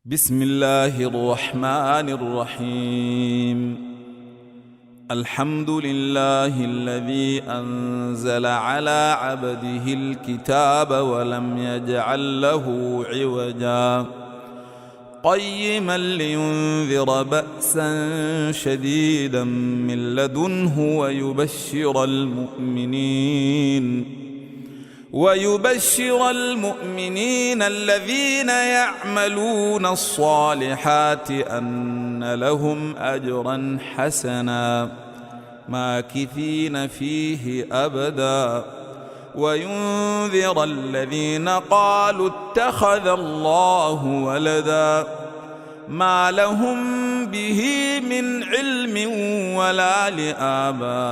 بسم الله الرحمن الرحيم. الحمد لله الذي أنزل على عبده الكتاب ولم يجعل له عوجا قيما لينذر بأسا شديدا من لدنه ويبشر المؤمنين الذين يعملون الصالحات أن لهم أجرا حسنا ماكثين فيه أبدا وينذر الذين قالوا اتخذ الله ولدا ما لهم به من علم ولا لآبائهم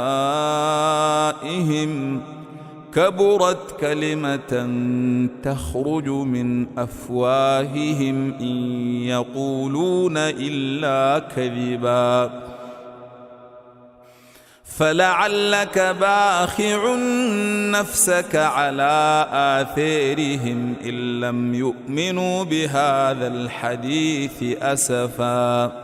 كبرت كلمة تخرج من أفواههم إن يقولون إلا كذبا فلعلك باخع نفسك على آثارهم إن لم يؤمنوا بهذا الحديث أسفا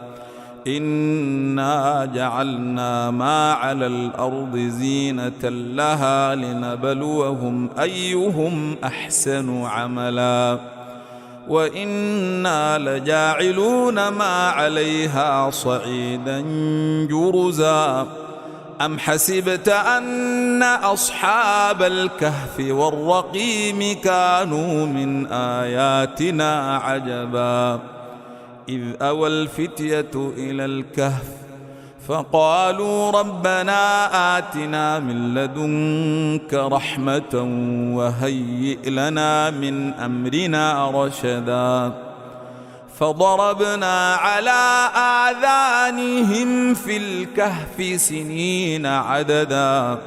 إنا جعلنا ما على الأرض زينة لها لنبلوهم أيهم أحسن عملا وإنا لجاعلون ما عليها صعيدا جرزا أم حسبت أن أصحاب الكهف والرقيم كانوا من آياتنا عجبا إذ أوى الفتية إلى الكهف فقالوا ربنا آتنا من لدنك رحمة وهيئ لنا من أمرنا رشدا فضربنا على آذانهم في الكهف سنين عددا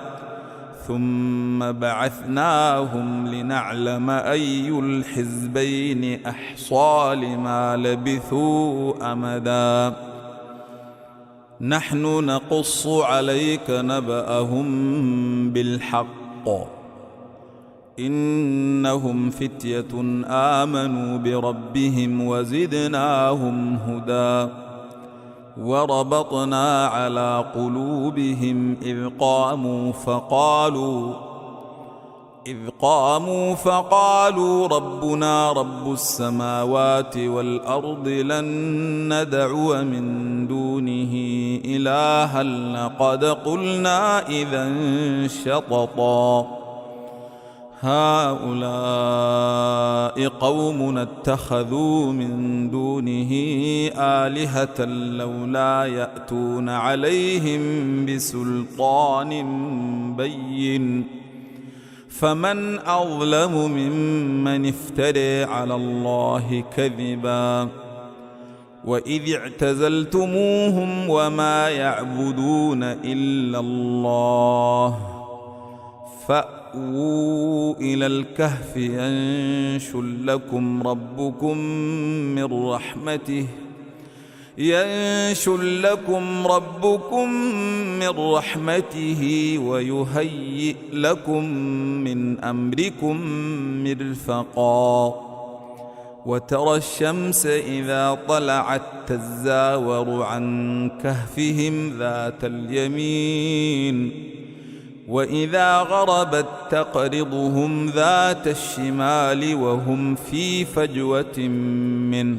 ثم بعثناهم لنعلم أي الحزبين أحصى لما لبثوا أمدا نحن نقص عليك نبأهم بالحق إنهم فتية آمنوا بربهم وزدناهم هدى وربطنا على قلوبهم إذ قاموا فقالوا ربنا رب السماوات والأرض لن ندعو من دونه إلها لقد قلنا إذا شططا هؤلاء قومنا اتخذوا من دونه آلهة لولا يأتون عليهم بسلطان بين فمن أظلم ممن افترى على الله كذبا وإذ اعتزلتموهم وما يعبدون إلا الله فأووا إلى الكهف ينشر لكم ربكم من رحمته ويهيئ لكم من أمركم مرفقا وترى الشمس إذا طلعت تزاور عن كهفهم ذات اليمين وإذا غربت تقرضهم ذات الشمال وهم في فجوة منه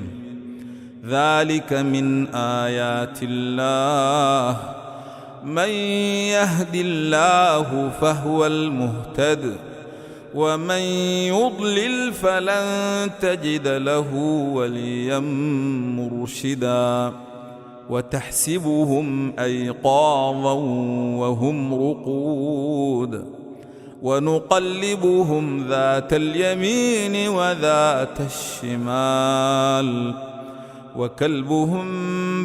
ذلك من آيات الله من يهد الله فهو المهتد ومن يضلل فلن تجد له وليا مرشدا وتحسبهم أيقاظا وهم رقود ونقلبهم ذات اليمين وذات الشمال وكلبهم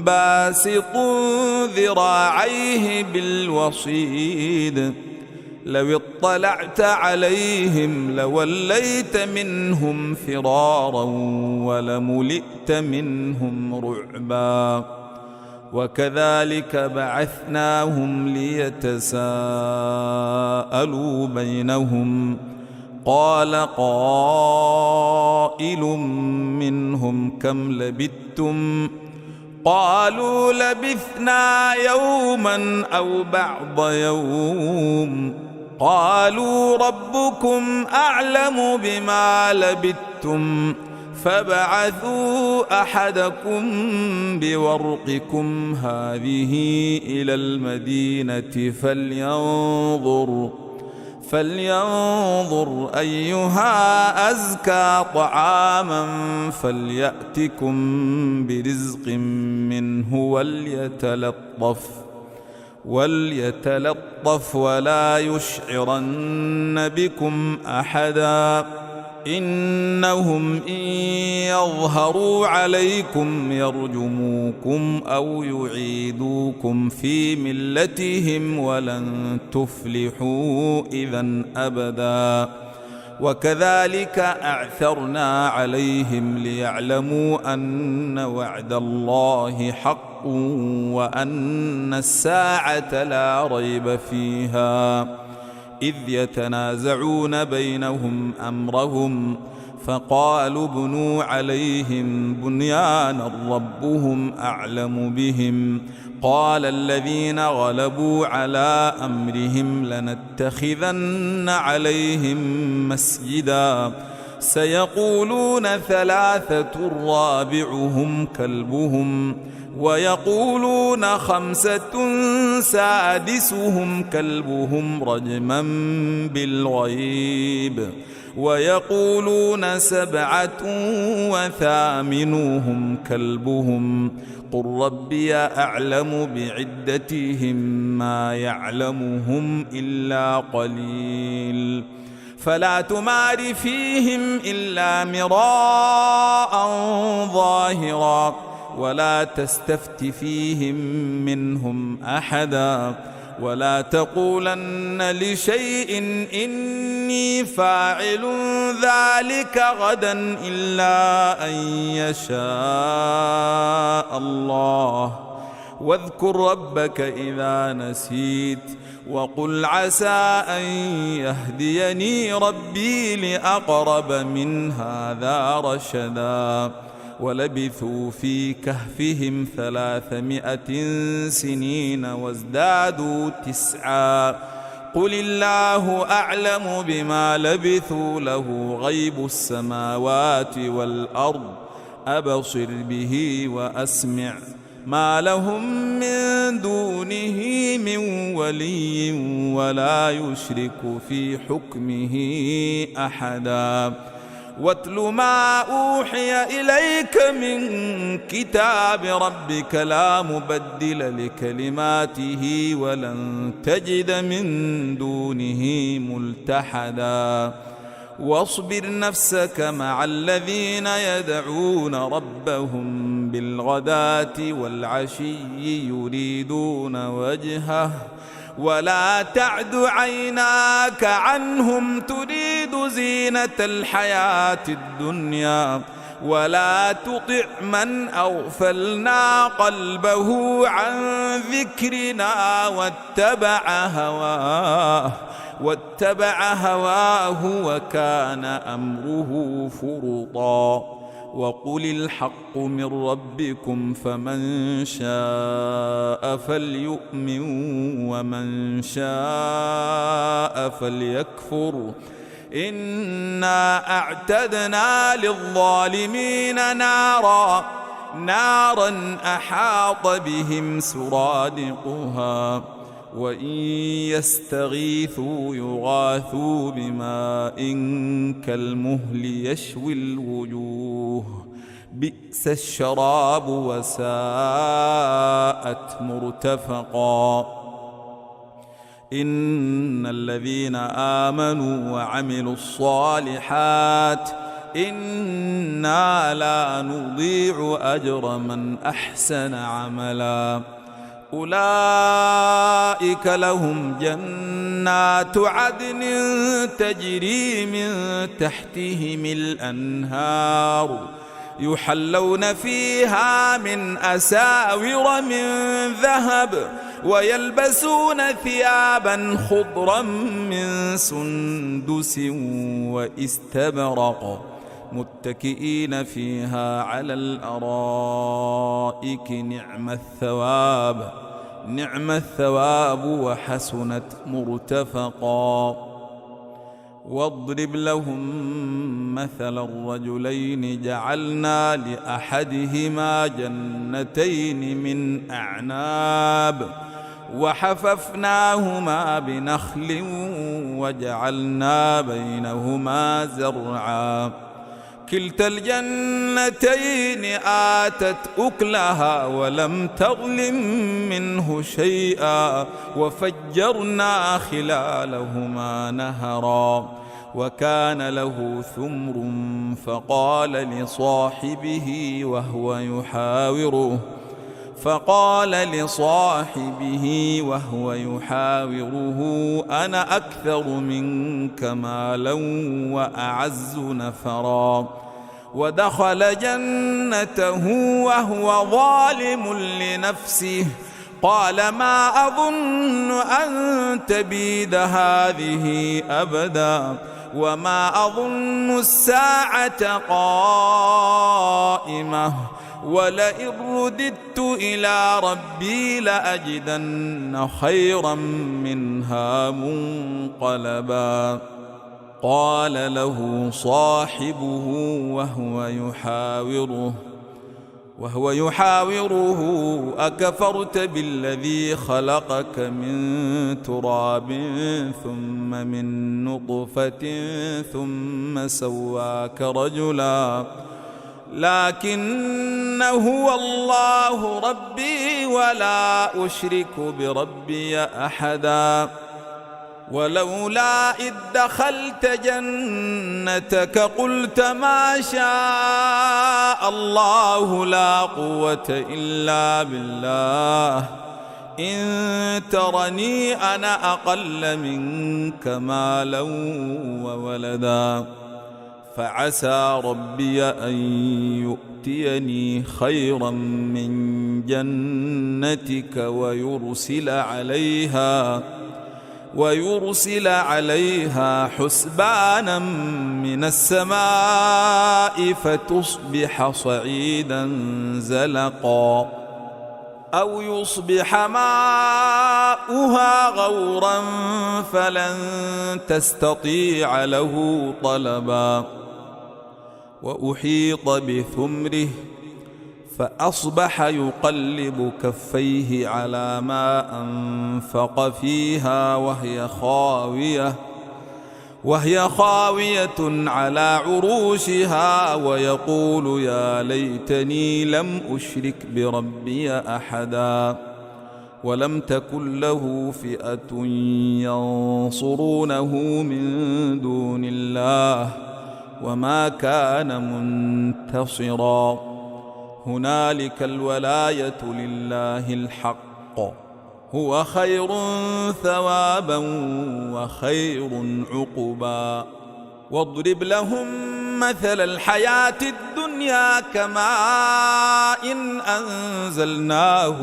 باسط ذراعيه بالوصيد لو اطلعت عليهم لوليت منهم فرارا ولملئت منهم رعبا وكذلك بعثناهم ليتساءلوا بينهم قال قائل منهم كم لبثتم قالوا لبثنا يوما أو بعض يوم قالوا ربكم أعلم بما لبثتم فابعثوا أحدكم بورقكم هذه إلى المدينة فلينظر أيها أزكى طعاما فليأتكم برزق منه وليتلطف ولا يشعرن بكم أحدا إنهم إن يظهروا عليكم يرجموكم أو يعيدوكم في ملتهم ولن تفلحوا إذا أبدا وكذلك أعثرنا عليهم ليعلموا أن وعد الله حق وأن الساعة لا ريب فيها إذ يتنازعون بينهم أمرهم فقالوا ابنوا عليهم بنيانا ربهم أعلم بهم قال الذين غلبوا على أمرهم لنتخذن عليهم مسجدا سيقولون ثلاثة رابعهم كلبهم ويقولون خمسة سادسهم كلبهم رجما بالغيب ويقولون سبعة وثامنهم كلبهم قل ربي أعلم بعدتهم ما يعلمهم إلا قليل فلا تمار فيهم إلا مراء ظاهرا ولا تستفت فيهم منهم أحدا ولا تقولن لشيء إني فاعل ذلك غدا إلا أن يشاء الله واذكر ربك إذا نسيت وقل عسى أن يهديني ربي لأقرب من هذا رشدا ولبثوا في كهفهم 300 سنين وازدادوا 9 قل الله أعلم بما لبثوا له غيب السماوات والأرض أبصر به وأسمع ما لهم من دونه من ولي ولا يشرك في حكمه أحدا واتل ما أوحي إليك من كتاب ربك لا مبدل لكلماته ولن تجد من دونه ملتحدا واصبر نفسك مع الذين يدعون ربهم بالغداة والعشي يريدون وجهه ولا تعد عيناك عنهم تريد زينة الحياة الدنيا ولا تطع من أغفلنا قلبه عن ذكرنا واتبع هواه وكان أمره فرطا وقل الحق من ربكم فمن شاء فليؤمن ومن شاء فليكفر إنا أعتدنا للظالمين نارا أحاط بهم سرادقها وإن يستغيثوا يغاثوا بماء كالمهل يشوي الوجوه بئس الشراب وساءت مرتفقا إن الذين آمنوا وعملوا الصالحات إنا لا نضيع أجر من أحسن عملا أولئك لهم جنات عدن تجري من تحتهم الأنهار يحلون فيها من أساور من ذهب ويلبسون ثيابا خضرا من سندس واستبرق متكئين فيها على الأرائك نعم الثواب وحسنت مرتفقا. واضرب لهم مثل الرجلين جعلنا لأحدهما جنتين من أعناب وحففناهما بنخل وجعلنا بينهما زرعا كلتا الجنتين آتت أكلها ولم تظلم منه شيئا وفجرنا خلالهما نهرا وكان له ثمر فقال لصاحبه وهو يحاوره أنا أكثر منك مالا وأعز نفرا ودخل جنته وهو ظالم لنفسه قال ما أظن أن تبيد هذه أبدا وما أظن الساعة قائمة ولئن رددت إلى ربي لأجدن خيرا منها منقلبا. قال له صاحبه وهو يحاوره أكفرت بالذي خلقك من تراب ثم من نطفة ثم سواك رجلا لكن هو الله ربي ولا أشرك بربي أحدا ولولا إذ دخلت جنتك قلت ما شاء الله لا قوة إلا بالله إن ترني أنا أقل منك مالا وولدا فعسى ربي أن يؤتيني خيرا من جنتك ويرسل عليها حسبانا من السماء فتصبح صعيدا زلقا أو يصبح ماؤها غورا فلن تستطيع له طلبا وأحيط بثمره فأصبح يقلب كفيه على ما أنفق فيها وهي خاوية على عروشها ويقول يا ليتني لم أشرك بربي أحدا ولم تكن له فئة ينصرونه من دون الله وما كان منتصرا هنالك الولاية لله الحق هو خير ثوابا وخير عقبا. واضرب لهم مثل الحياة الدنيا كماء أنزلناه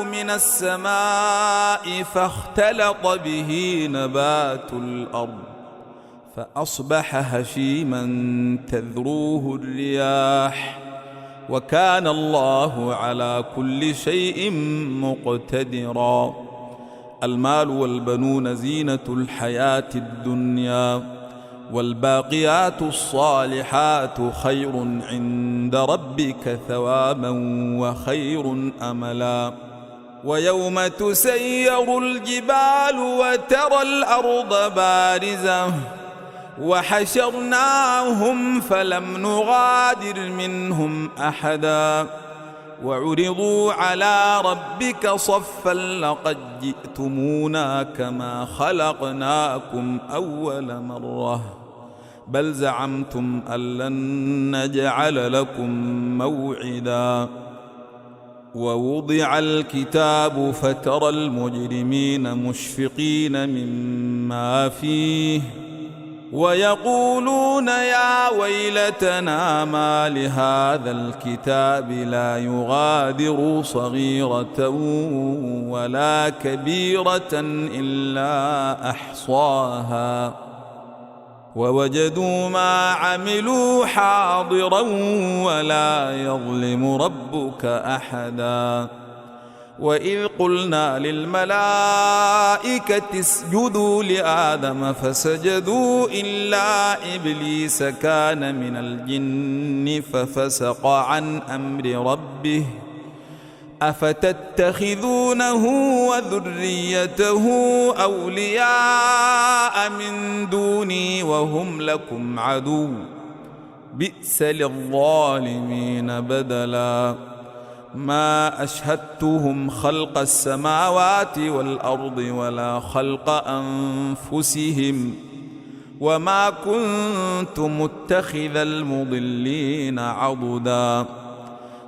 من السماء فاختلط به نبات الأرض فأصبح هشيما تذروه الرياح وكان الله على كل شيء مقتدرا. المال والبنون زينة الحياة الدنيا والباقيات الصالحات خير عند ربك ثوابا وخير أملا. ويوم تسير الجبال وترى الأرض بارزة وحشرناهم فلم نغادر منهم أحدا وعرضوا على ربك صفا لقد جئتمونا كما خلقناكم أول مرة بل زعمتم أن لن نجعل لكم موعدا. ووضع الكتاب فترى المجرمين مشفقين مما فيه ويقولون يا ويلتنا ما لهذا الكتاب لا يغادر صغيرة ولا كبيرة إلا أحصاها ووجدوا ما عملوا حاضرا ولا يظلم ربك أحدا وإذ قلنا للملائكة اسجدوا لآدم فسجدوا إلا إبليس كان من الجن ففسق عن أمر ربه أفتتخذونه وذريته أولياء من دوني وهم لكم عدو بئس للظالمين بدلا ما أشهدتهم خلق السماوات والأرض ولا خلق أنفسهم وما كنت متخذ المضلين عضدا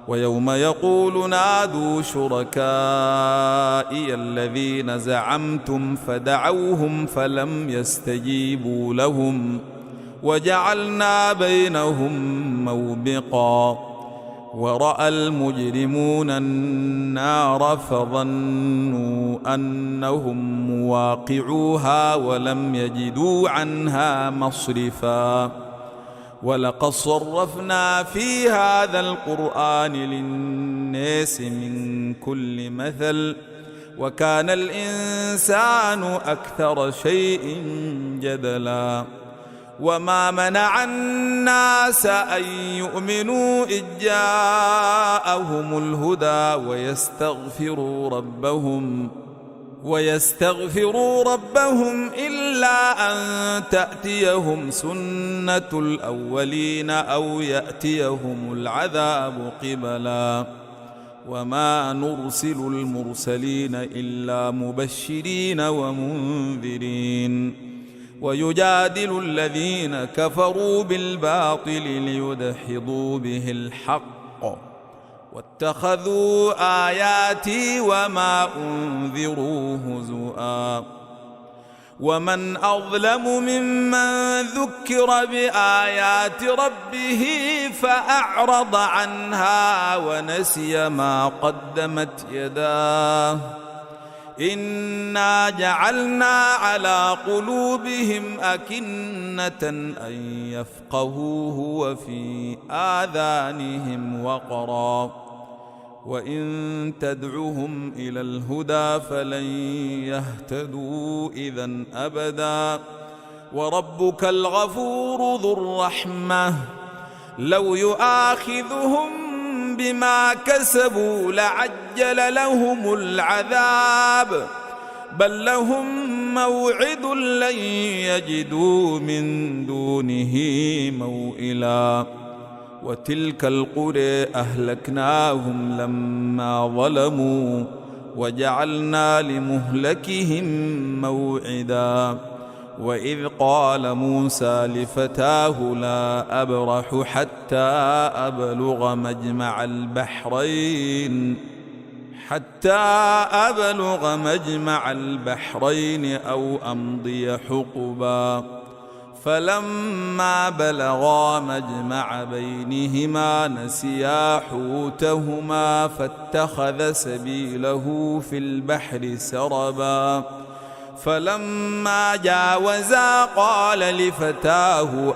ويوم يقول نادوا شركائي الذين زعمتم فدعوهم فلم يستجيبوا لهم وجعلنا بينهم موبقا ورأى المجرمون النار فظنوا أنهم مواقعوها ولم يجدوا عنها مصرفا ولقد صرفنا في هذا القرآن للناس من كل مثل وكان الإنسان أكثر شيء جدلا وما منع الناس أن يؤمنوا إذ جاءهم الهدى ويستغفروا ربهم إلا أن تأتيهم سنة الأولين أو يأتيهم العذاب قبلا وما نرسل المرسلين إلا مبشرين ومنذرين ويجادل الذين كفروا بالباطل ليدحضوا به الحق واتخذوا آياتي وما أنذروا هزؤا ومن أظلم ممن ذكر بآيات ربه فأعرض عنها ونسي ما قدمت يداه إنا جعلنا على قلوبهم أكنة أن يفقهوه وفي آذانهم وقرا وإن تدعهم إلى الهدى فلن يهتدوا إذن أبدا وربك الغفور ذو الرحمة لو يؤاخذهم بما كسبوا لعجل لهم العذاب بل لهم موعد لن يجدوا من دونه موئلا وتلك القرى أهلكناهم لما ظلموا وجعلنا لمهلكهم موعدا وإذ قال موسى لفتاه لا أبرح حتى أبلغ مجمع البحرين أو أمضي حقبا فلما بلغا مجمع بينهما نسيا حوتهما فاتخذ سبيله في البحر سربا فلما جاوزا قال لفتاه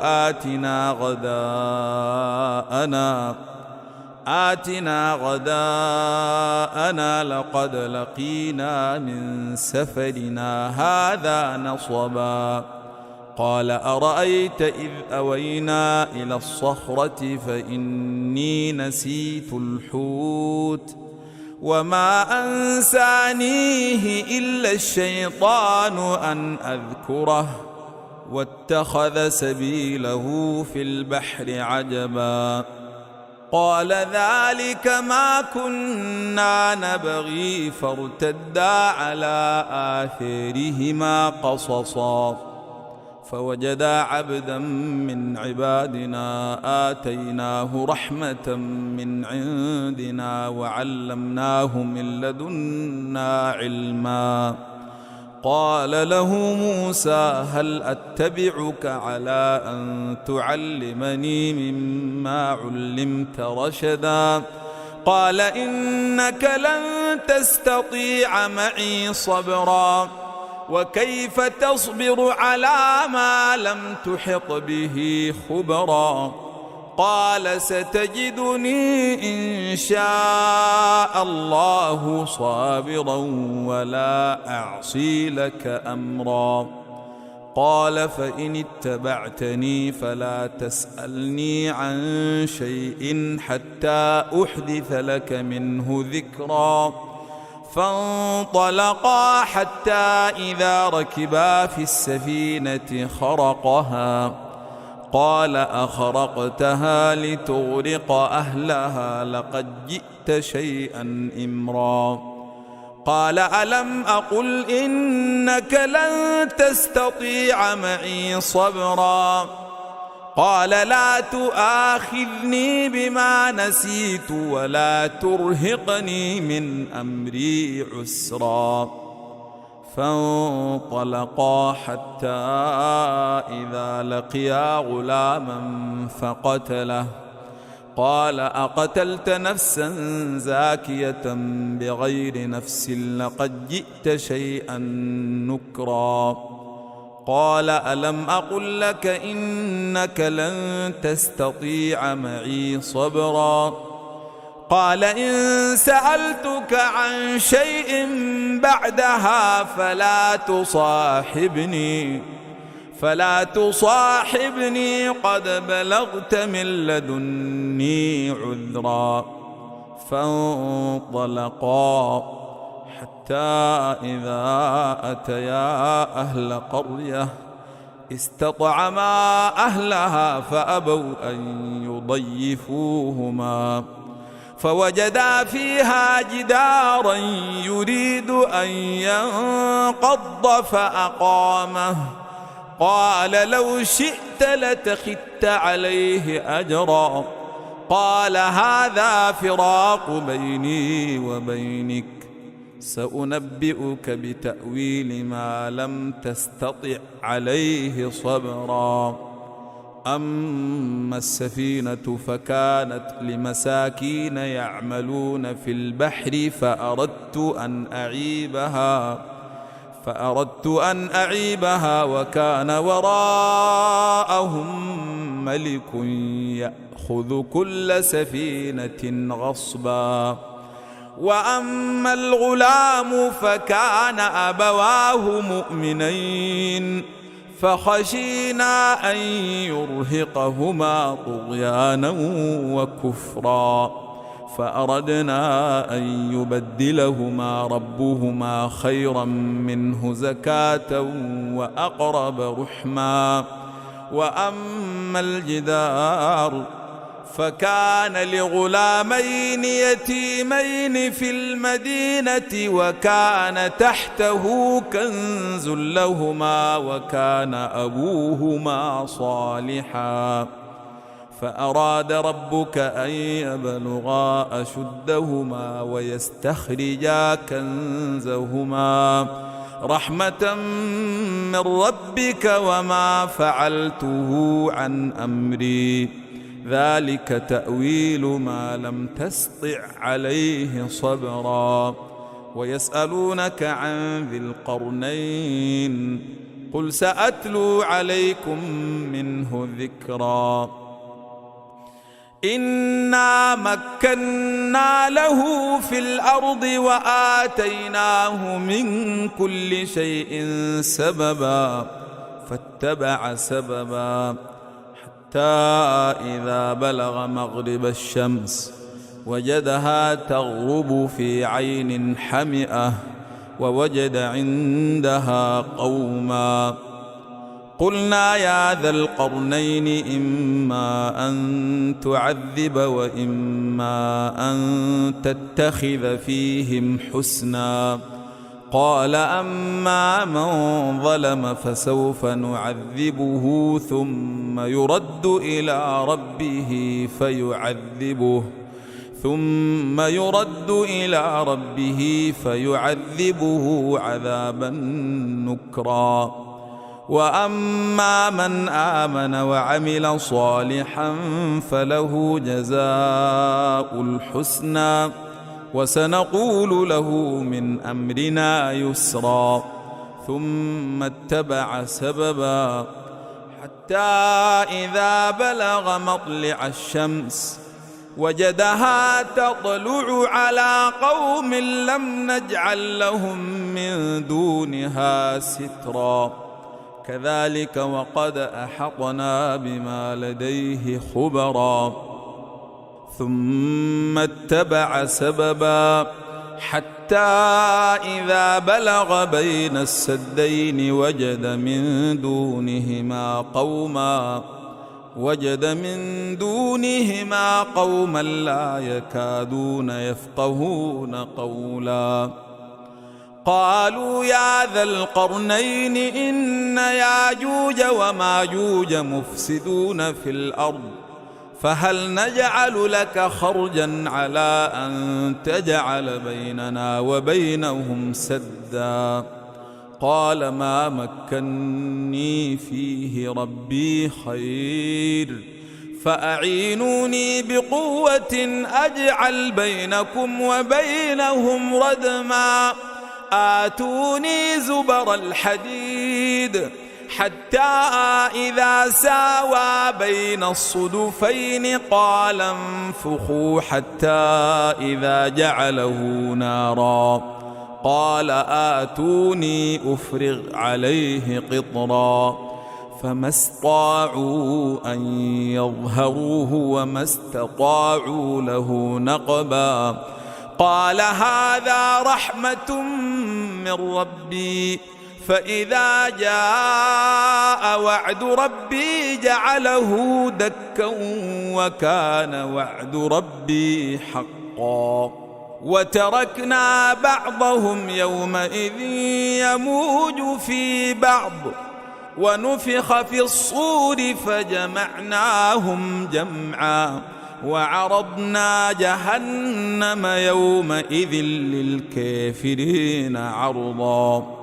آتنا غداءنا لقد لقينا من سفرنا هذا نصبا قال أرأيت إذ أوينا إلى الصخرة فإني نسيت الحوت وما أنسانيه إلا الشيطان أن أذكره واتخذ سبيله في البحر عجبا قال ذلك ما كنا نبغي فارتدا على آثارهما قصصا فوجدا عبدا من عبادنا آتيناه رحمة من عندنا وعلمناه من لدنا علما. قال له موسى هل أتبعك على أن تعلمني مما علمت رشدا؟ قال إنك لن تستطيع معي صبرا وكيف تصبر على ما لم تحط به خبرا؟ قال ستجدني إن شاء الله صابرا ولا أعصي لك أمرا. قال فإن اتبعتني فلا تسألني عن شيء حتى أحدث لك منه ذكرا. فانطلقا حتى إذا ركبا في السفينة خرقها. قال أخرقتها لتغرق أهلها لقد جئت شيئا إمرا. قال ألم أقل إنك لن تستطيع معي صبرا؟ قال لا تؤاخذني بما نسيت ولا ترهقني من أمري عسرا. فانطلقا حتى إذا لقيا غلاما فقتله. قال أقتلت نفسا زاكية بغير نفس لقد جئت شيئا نكرا. قال ألم أقل لك إنك لن تستطيع معي صبرا؟ قال إن سألتك عن شيء بعدها فلا تصاحبني قد بلغت من لدني عذرا. فانطلقا حتى إذا أتيا أهل قرية استطعما أهلها فأبوا أن يضيفوهما فوجدا فيها جدارا يريد أن ينقض فأقامه. قال لو شئت لاتخذت عليه أجرا. قال هذا فراق بيني وبينك سأنبئك بتأويل ما لم تستطع عليه صبرا. أما السفينة فكانت لمساكين يعملون في البحر فأردت أن أعيبها وكان وراءهم ملك يأخذ كل سفينة غصبا. وأما الغلام فكان أبواه مؤمنين فخشينا أن يرهقهما طغيانا وكفرا فأردنا أن يبدلهما ربهما خيرا منه زكاة وأقرب رحما. وأما الجدار فكان لغلامين يتيمين في المدينة وكان تحته كنز لهما وكان أبوهما صالحا فأراد ربك أن يبلغا أشدهما ويستخرجا كنزهما رحمة من ربك وما فعلته عن أمري ذلك تأويل ما لم تسطع عليه صبرا. ويسألونك عن ذي القرنين قل سأتلو عليكم منه ذكرا. إنا مكنا له في الأرض وآتيناه من كل شيء سببا فاتبع سببا حتى إذا بلغ مغرب الشمس وجدها تغرب في عين حمئة ووجد عندها قوما. قلنا يا ذا القرنين إما أن تعذب وإما أن تتخذ فيهم حسنا قال أما من ظلم فسوف نعذبه ثم يرد إلى ربه فيعذبه عذابا نكرا. وأما من آمن وعمل صالحا فله جزاء الحسنى وسنقول له من أمرنا يسرا. ثم اتبع سببا حتى إذا بلغ مطلع الشمس وجدها تطلع على قوم لم نجعل لهم من دونها سترا كذلك وقد أحطنا بما لديه خبرا. ثم اتبع سببا حتى إذا بلغ بين السدين وجد من دونهما قوما لا يكادون يفقهون قولا. قالوا يا ذا القرنين إن ياجوج وماجوج مفسدون في الأرض فهل نجعل لك خرجا على أن تجعل بيننا وبينهم سدا؟ قال ما مكني فيه ربي خير فأعينوني بقوة أجعل بينكم وبينهم ردما. آتوني زبر الحديد حتى إذا ساوى بين الصدفين قال انفخوا حتى إذا جعله نارا قال آتوني أفرغ عليه قطرا فما استطاعوا أن يظهروه وما استطاعوا له نقبا. قال هذا رحمة من ربي فإذا جاء وعد ربي جعله دكا وكان وعد ربي حقا. وتركنا بعضهم يومئذ يموج في بعض ونفخ في الصور فجمعناهم جمعا وعرضنا جهنم يومئذ للكافرين عرضا.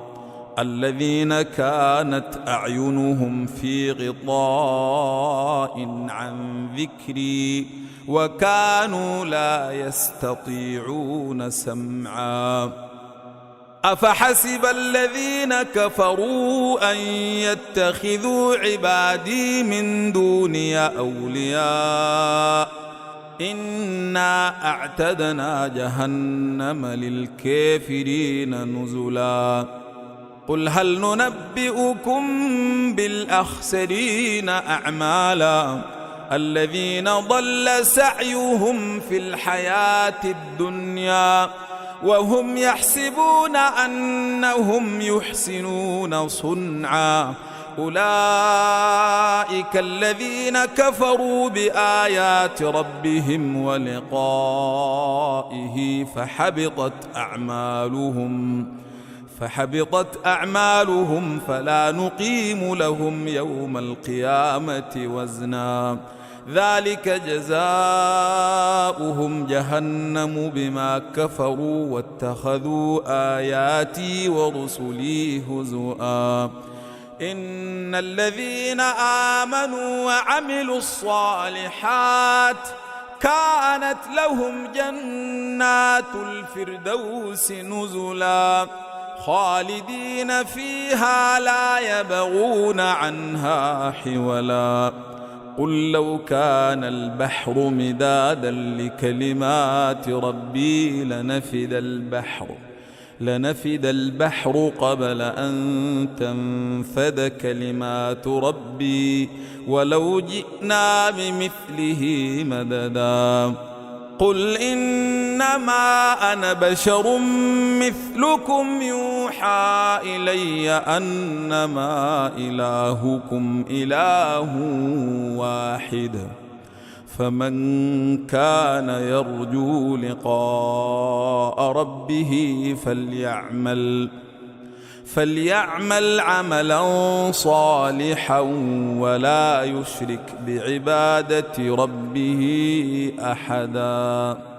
الذين كانت أعينهم في غطاء عن ذكري وكانوا لا يستطيعون سمعا. أفحسب الذين كفروا أن يتخذوا عبادي من دوني أولياء إنا أعتدنا جهنم للكافرين نزلا. قل هل ننبئكم بالأخسرين أعمالا الذين ضل سعيهم في الحياة الدنيا وهم يحسبون أنهم يحسنون صنعا أولئك الذين كفروا بآيات ربهم ولقائه فحبطت أعمالهم فلا نقيم لهم يوم القيامة وزنا. ذلك جزاؤهم جهنم بما كفروا واتخذوا آياتي ورسلي هزؤا. إن الذين آمنوا وعملوا الصالحات كانت لهم جنات الفردوس نزلا خالدين فيها لا يبغون عنها حولا. قل لو كان البحر مدادا لكلمات ربي لنفد البحر قبل أن تنفد كلمات ربي ولو جئنا بمثله مددا. قل إنما أنا بشر مثلكم يوحى إلي أنما إلهكم إله واحد فمن كان يرجو لقاء ربه فليعمل عملا صالحا ولا يشرك بعبادة ربه أحدا.